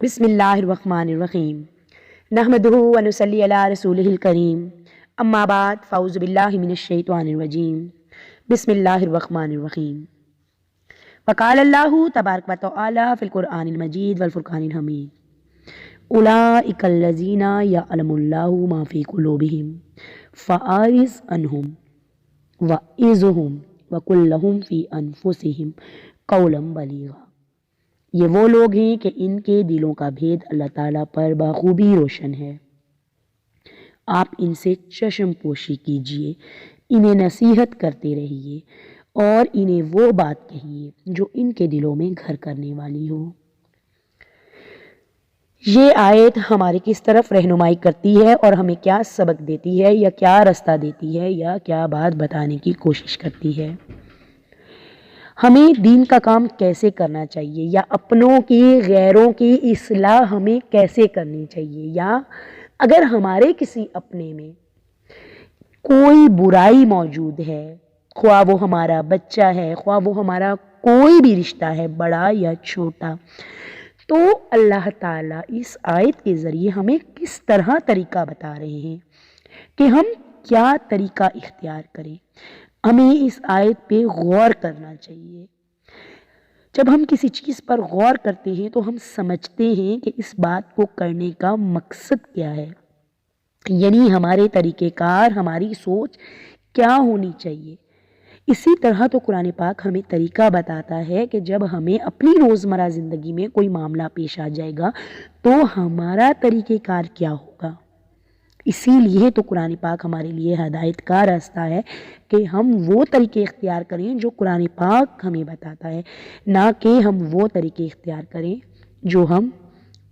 بسم اللہ الرحمن الرحیم نحمدہ ونصلی علی رسولہ الکریم اما بعد فاعوذ باللہ من الشیطان الرجیم بسم اللہ الرحمن الرحیم وقال اللہ تبارک و تعالی فی القرآن المجید والفرقان الحمید اولئک الذین یعلم اللہ ما فی قلوبہم فاعرض عنہم وعظہم وقل لہم فی انفسہم قولا بلیغا۔ یہ وہ لوگ ہیں کہ ان کے دلوں کا بھید اللہ تعالیٰ پر بخوبی روشن ہے۔ آپ ان سے چشم پوشی کیجئے، انہیں نصیحت کرتے رہیے اور انہیں وہ بات کہیے جو ان کے دلوں میں گھر کرنے والی ہو۔ یہ آیت ہماری کس طرف رہنمائی کرتی ہے اور ہمیں کیا سبق دیتی ہے یا کیا رستہ دیتی ہے یا کیا بات بتانے کی کوشش کرتی ہے؟ ہمیں دین کا کام کیسے کرنا چاہیے یا اپنوں کی غیروں کی اصلاح ہمیں کیسے کرنی چاہیے، یا اگر ہمارے کسی اپنے میں کوئی برائی موجود ہے، خواہ وہ ہمارا بچہ ہے، خواہ وہ ہمارا کوئی بھی رشتہ ہے بڑا یا چھوٹا، تو اللہ تعالیٰ اس آیت کے ذریعے ہمیں کس طرح طریقہ بتا رہے ہیں کہ ہم کیا طریقہ اختیار کریں۔ ہمیں اس آیت پہ غور کرنا چاہیے۔ جب ہم کسی چیز پر غور کرتے ہیں تو ہم سمجھتے ہیں کہ اس بات کو کرنے کا مقصد کیا ہے، یعنی ہمارے طریقہ کار، ہماری سوچ کیا ہونی چاہیے۔ اسی طرح تو قرآن پاک ہمیں طریقہ بتاتا ہے کہ جب ہمیں اپنی روزمرہ زندگی میں کوئی معاملہ پیش آ جائے گا تو ہمارا طریقہ کار کیا ہوگا۔ اسی لیے تو قرآن پاک ہمارے لیے ہدایت کا راستہ ہے کہ ہم وہ طریقے اختیار کریں جو قرآن پاک ہمیں بتاتا ہے، نہ کہ ہم وہ طریقے اختیار کریں جو ہم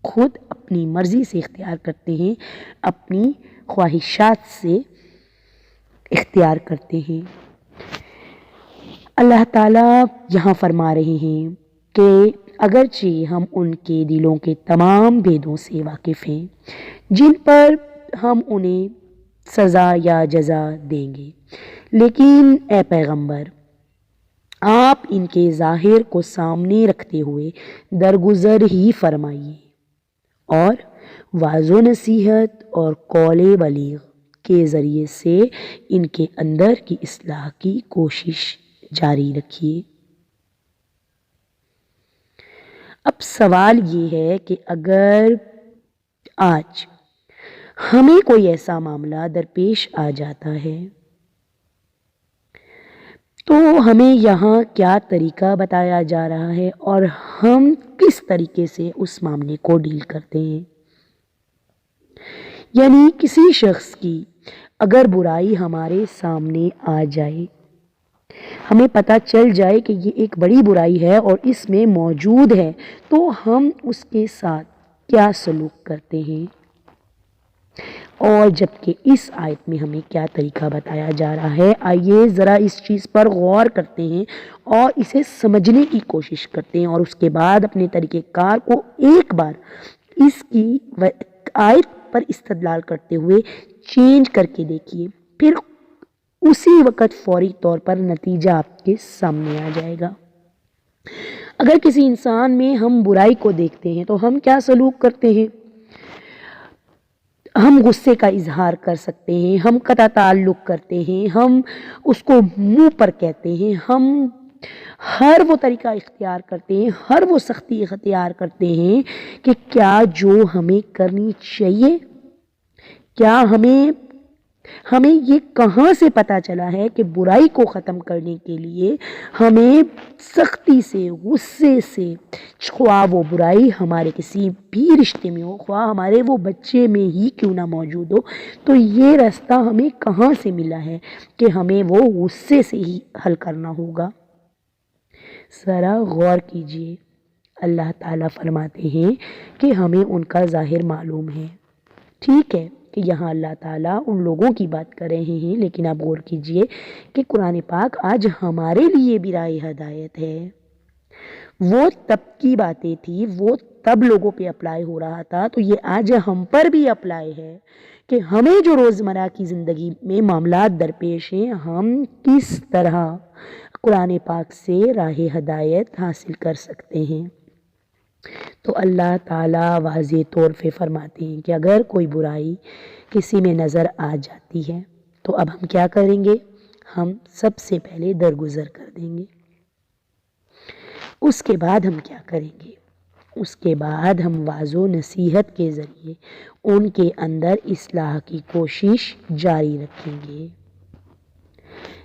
خود اپنی مرضی سے اختیار کرتے ہیں، اپنی خواہشات سے اختیار کرتے ہیں۔ اللہ تعالیٰ یہاں فرما رہے ہیں کہ اگرچہ ہم ان کے دلوں کے تمام بھیدوں سے واقف ہیں جن پر ہم انہیں سزا یا جزا دیں گے، لیکن اے پیغمبر آپ ان کے ظاہر کو سامنے رکھتے ہوئے درگزر ہی فرمائیے اور واعظ و نصیحت اور قول بلیغ کے ذریعے سے ان کے اندر کی اصلاح کی کوشش جاری رکھیے۔ اب سوال یہ ہے کہ اگر آج ہمیں کوئی ایسا معاملہ درپیش آ جاتا ہے تو ہمیں یہاں کیا طریقہ بتایا جا رہا ہے اور ہم کس طریقے سے اس معاملے کو ڈیل کرتے ہیں۔ یعنی کسی شخص کی اگر برائی ہمارے سامنے آ جائے، ہمیں پتہ چل جائے کہ یہ ایک بڑی برائی ہے اور اس میں موجود ہے، تو ہم اس کے ساتھ کیا سلوک کرتے ہیں، اور جبکہ اس آیت میں ہمیں کیا طریقہ بتایا جا رہا ہے۔ آئیے ذرا اس چیز پر غور کرتے ہیں اور اسے سمجھنے کی کوشش کرتے ہیں، اور اس کے بعد اپنے طریقہ کار کو ایک بار اس کی آیت پر استدلال کرتے ہوئے چینج کر کے دیکھیے، پھر اسی وقت فوری طور پر نتیجہ آپ کے سامنے آ جائے گا۔ اگر کسی انسان میں ہم برائی کو دیکھتے ہیں تو ہم کیا سلوک کرتے ہیں؟ ہم غصے کا اظہار کر سکتے ہیں، ہم قطع تعلق کرتے ہیں، ہم اس کو منہ پر کہتے ہیں، ہم ہر وہ طریقہ اختیار کرتے ہیں، ہر وہ سختی اختیار کرتے ہیں کہ کیا جو ہمیں کرنی چاہیے، کیا ہمیں یہ کہاں سے پتہ چلا ہے کہ برائی کو ختم کرنے کے لیے ہمیں سختی سے، غصے سے، خواہ وہ برائی ہمارے کسی بھی رشتے میں ہو، خواہ ہمارے وہ بچے میں ہی کیوں نہ موجود ہو، تو یہ راستہ ہمیں کہاں سے ملا ہے کہ ہمیں وہ غصے سے ہی حل کرنا ہوگا؟ ذرا غور کیجئے۔ اللہ تعالیٰ فرماتے ہیں کہ ہمیں ان کا ظاہر معلوم ہے۔ ٹھیک ہے کہ یہاں اللہ تعالیٰ ان لوگوں کی بات کر رہے ہیں، لیکن آپ غور کیجئے کہ قرآن پاک آج ہمارے لیے بھی راہ ہدایت ہے۔ وہ تب کی باتیں تھی، وہ تب لوگوں پہ اپلائی ہو رہا تھا، تو یہ آج ہم پر بھی اپلائی ہے کہ ہمیں جو روزمرہ کی زندگی میں معاملات درپیش ہیں، ہم کس طرح قرآن پاک سے راہ ہدایت حاصل کر سکتے ہیں۔ تو اللہ تعالیٰ واضح طور پہ فرماتے ہیں کہ اگر کوئی برائی کسی میں نظر آ جاتی ہے تو اب ہم کیا کریں گے؟ ہم سب سے پہلے درگزر کر دیں گے۔ اس کے بعد ہم کیا کریں گے؟ اس کے بعد ہم واعظ و نصیحت کے ذریعے ان کے اندر اصلاح کی کوشش جاری رکھیں گے،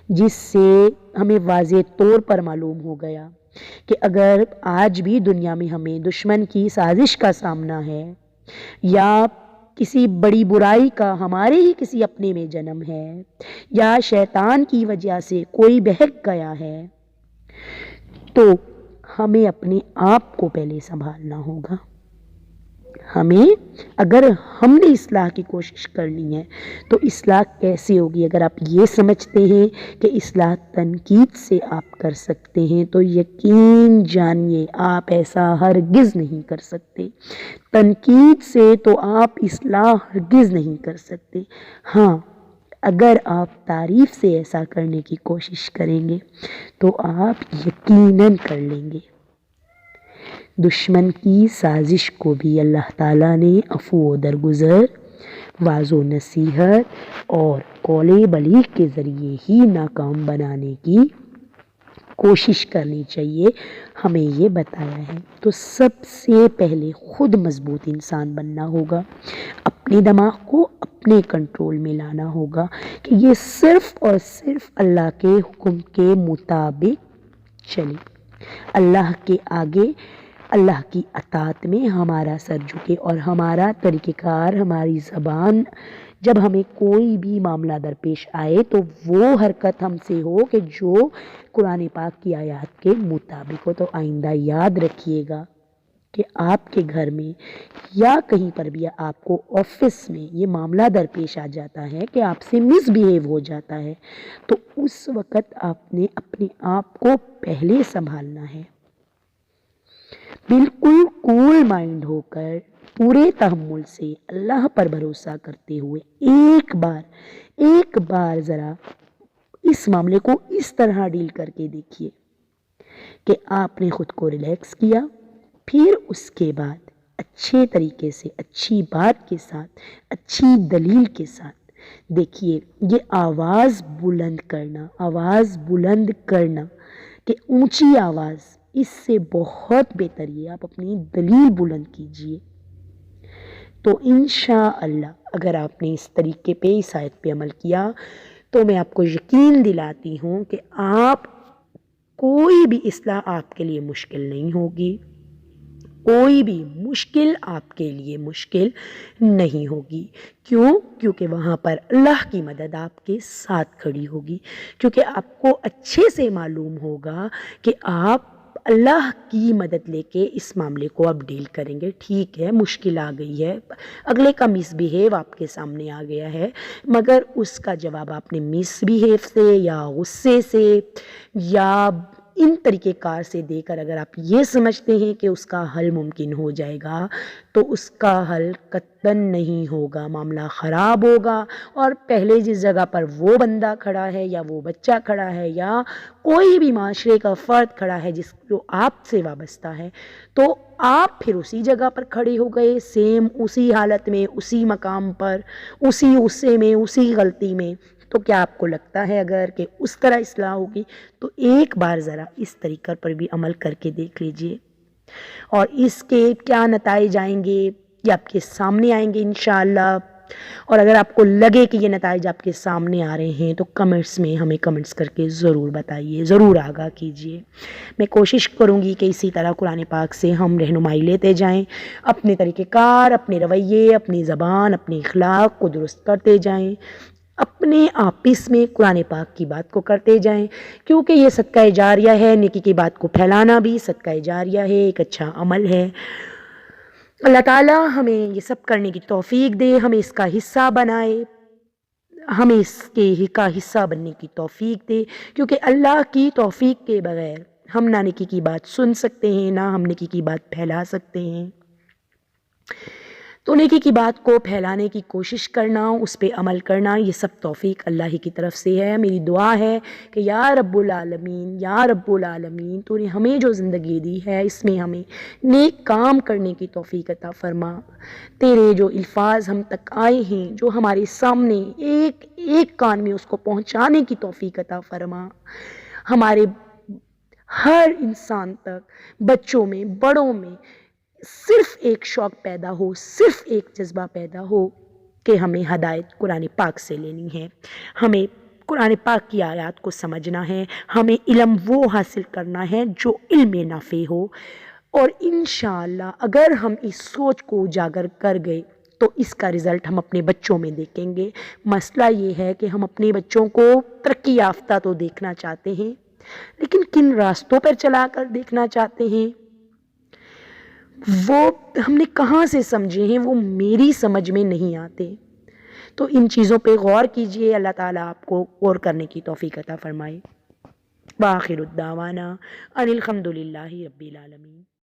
جس سے ہمیں واضح طور پر معلوم ہو گیا کہ اگر آج بھی دنیا میں ہمیں دشمن کی سازش کا سامنا ہے یا کسی بڑی برائی کا ہمارے ہی کسی اپنے میں جنم ہے یا شیطان کی وجہ سے کوئی بہک گیا ہے، تو ہمیں اپنے آپ کو پہلے سنبھالنا ہوگا۔ اگر ہم نے اصلاح کی کوشش کرنی ہے تو اصلاح کیسے ہوگی؟ اگر آپ یہ سمجھتے ہیں کہ اصلاح تنقید سے آپ کر سکتے ہیں تو یقین جانیے آپ ایسا ہرگز نہیں کر سکتے۔ تنقید سے تو آپ اصلاح ہرگز نہیں کر سکتے۔ ہاں، اگر آپ تعریف سے ایسا کرنے کی کوشش کریں گے تو آپ یقیناً کر لیں گے۔ دشمن کی سازش کو بھی اللہ تعالیٰ نے عفو و درگزر، واعظ و نصیحت اور قول بلیغ کے ذریعے ہی ناکام بنانے کی کوشش کرنی چاہیے، ہمیں یہ بتایا ہے۔ تو سب سے پہلے خود مضبوط انسان بننا ہوگا، اپنے دماغ کو اپنے کنٹرول میں لانا ہوگا کہ یہ صرف اور صرف اللہ کے حکم کے مطابق چلے، اللہ کے آگے اللہ کی اطاعت میں ہمارا سر جھکے اور ہمارا طریقہ کار، ہماری زبان، جب ہمیں کوئی بھی معاملہ درپیش آئے تو وہ حرکت ہم سے ہو کہ جو قرآن پاک کی آیات کے مطابق ہو۔ تو آئندہ یاد رکھیے گا کہ آپ کے گھر میں یا کہیں پر بھی آپ کو آفس میں یہ معاملہ درپیش آ جاتا ہے کہ آپ سے مس بیہیو ہو جاتا ہے تو اس وقت آپ نے اپنے آپ کو پہلے سنبھالنا ہے، بالکل کول مائنڈ ہو کر پورے تحمل سے اللہ پر بھروسہ کرتے ہوئے ایک بار ذرا اس معاملے کو اس طرح ڈیل کر کے دیکھیے کہ آپ نے خود کو ریلیکس کیا، پھر اس کے بعد اچھے طریقے سے، اچھی بات کے ساتھ، اچھی دلیل کے ساتھ دیکھیے یہ آواز بلند کرنا کہ اونچی آواز، اس سے بہت بہتر ہے آپ اپنی دلیل بلند کیجئے۔ تو انشاءاللہ اگر آپ نے اس طریقے پہ، اس آیت پہ عمل کیا تو میں آپ کو یقین دلاتی ہوں کہ آپ کوئی بھی اصلاح آپ کے لیے مشکل نہیں ہوگی، کوئی بھی مشکل آپ کے لیے مشکل نہیں ہوگی۔ کیوں؟ کیونکہ وہاں پر اللہ کی مدد آپ کے ساتھ کھڑی ہوگی، کیونکہ آپ کو اچھے سے معلوم ہوگا کہ آپ اللہ کی مدد لے کے اس معاملے کو اب ڈیل کریں گے۔ ٹھیک ہے، مشکل آ گئی ہے، اگلے کا مس بیہیو آپ کے سامنے آ گیا ہے، مگر اس کا جواب آپ نے مس بیہیو سے یا غصے سے یا ان طریقے کار سے دے کر اگر آپ یہ سمجھتے ہیں کہ اس کا حل ممکن ہو جائے گا تو اس کا حل قطعاً نہیں ہوگا، معاملہ خراب ہوگا۔ اور پہلے جس جگہ پر وہ بندہ کھڑا ہے یا وہ بچہ کھڑا ہے یا کوئی بھی معاشرے کا فرد کھڑا ہے جو آپ سے وابستہ ہے، تو آپ پھر اسی جگہ پر کھڑے ہو گئے، سیم اسی حالت میں، اسی مقام پر، اسی غصے میں، اسی غلطی میں۔ تو کیا آپ کو لگتا ہے اگر کہ اس طرح اصلاح ہوگی؟ تو ایک بار ذرا اس طریقہ پر بھی عمل کر کے دیکھ لیجئے، اور اس کے کیا نتائج آئیں گے یہ آپ کے سامنے آئیں گے انشاءاللہ۔ اور اگر آپ کو لگے کہ یہ نتائج آپ کے سامنے آ رہے ہیں تو کمنٹس میں ہمیں کمنٹس کر کے ضرور بتائیے، ضرور آگاہ کیجئے۔ میں کوشش کروں گی کہ اسی طرح قرآن پاک سے ہم رہنمائی لیتے جائیں، اپنے طریقہ کار، اپنے رویے، اپنی زبان، اپنے اخلاق کو درست کرتے جائیں، اپنے آپس میں قرآن پاک کی بات کو کرتے جائیں، کیونکہ یہ صدقہ جاریہ ہے، نیکی کی بات کو پھیلانا بھی صدقہ جاریہ ہے، ایک اچھا عمل ہے۔ اللہ تعالی ہمیں یہ سب کرنے کی توفیق دے، ہمیں اس کا حصہ بنائے، ہمیں اس کا حصہ بننے کی توفیق دے، کیونکہ اللہ کی توفیق کے بغیر ہم نہ نیکی کی بات سن سکتے ہیں، نہ ہم نیکی کی بات پھیلا سکتے ہیں۔ تو نیکی کی بات کو پھیلانے کی کوشش کرنا، اس پہ عمل کرنا، یہ سب توفیق اللہ ہی کی طرف سے ہے۔ میری دعا ہے کہ یا رب العالمین، یا رب العالمین، تو نے ہمیں جو زندگی دی ہے اس میں ہمیں نیک کام کرنے کی توفیق عطا فرما۔ تیرے جو الفاظ ہم تک آئے ہیں، جو ہمارے سامنے ایک ایک کان میں اس کو پہنچانے کی توفیق عطا فرما۔ ہمارے ہر انسان تک، بچوں میں، بڑوں میں صرف ایک شوق پیدا ہو، صرف ایک جذبہ پیدا ہو کہ ہمیں ہدایت قرآن پاک سے لینی ہے، ہمیں قرآن پاک کی آیات کو سمجھنا ہے، ہمیں علم وہ حاصل کرنا ہے جو علم نافع ہو۔ اور انشاءاللہ اگر ہم اس سوچ کو اجاگر کر گئے تو اس کا رزلٹ ہم اپنے بچوں میں دیکھیں گے۔ مسئلہ یہ ہے کہ ہم اپنے بچوں کو ترقی یافتہ تو دیکھنا چاہتے ہیں، لیکن کن راستوں پر چلا کر دیکھنا چاہتے ہیں وہ ہم نے کہاں سے سمجھے ہیں، وہ میری سمجھ میں نہیں آتے۔ تو ان چیزوں پہ غور کیجئے، اللہ تعالیٰ آپ کو غور کرنے کی توفیق عطا فرمائے۔ وآخر الدعوانا ان الحمد للہ رب العالمین۔